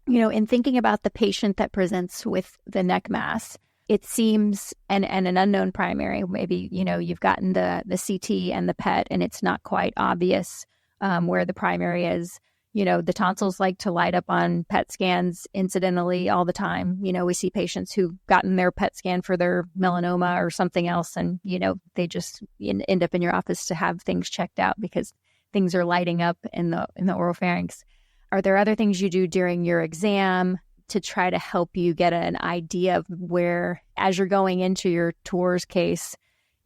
In thinking about the patient that presents with the neck mass, it seems, and an unknown primary, maybe, you've gotten the CT and the PET, and it's not quite obvious where the primary is. The tonsils like to light up on PET scans incidentally all the time. We see patients who've gotten their PET scan for their melanoma or something else, and, they just end up in your office to have things checked out because things are lighting up in the oropharynx. Are there other things you do during your exam to try to help you get an idea of where, as you're going into your tours case,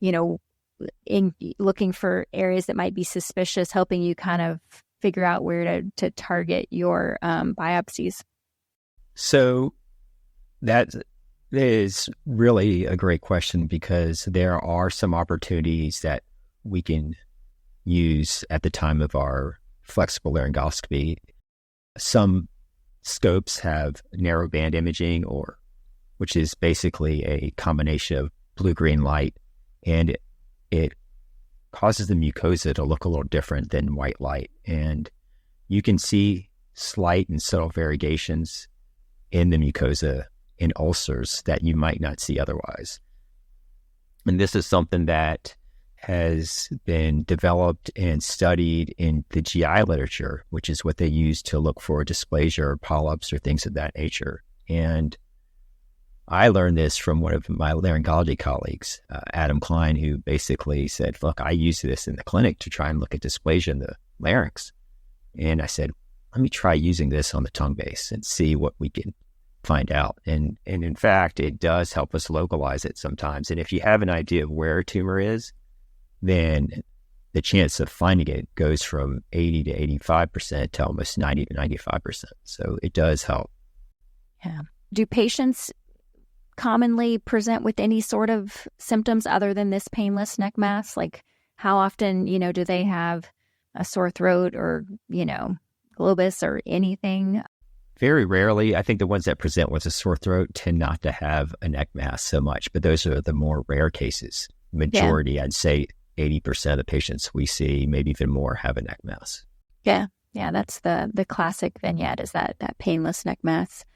in looking for areas that might be suspicious, helping you kind of figure out where to target your biopsies? So that is really a great question, because there are some opportunities that we can use at the time of our flexible laryngoscopy. Some scopes have narrow band imaging, which is basically a combination of blue-green light, and it causes the mucosa to look a little different than white light. And you can see slight and subtle variegations in the mucosa in ulcers that you might not see otherwise. And this is something that has been developed and studied in the GI literature, which is what they use to look for dysplasia or polyps or things of that nature. And I learned this from one of my laryngology colleagues, Adam Klein, who basically said, look, I use this in the clinic to try and look at dysplasia in the larynx. And I said, let me try using this on the tongue base and see what we can find out. And in fact, it does help us localize it sometimes. And if you have an idea of where a tumor is, then the chance of finding it goes from 80 to 85% to almost 90 to 95%. So it does help. Yeah. Do patients commonly present with any sort of symptoms other than this painless neck mass? Like how often, do they have a sore throat or, globus or anything? Very rarely. I think the ones that present with a sore throat tend not to have a neck mass so much, but those are the more rare cases. Majority, I'd say 80% of the patients we see, maybe even more, have a neck mass. Yeah. Yeah. That's the classic vignette, is that painless neck mass.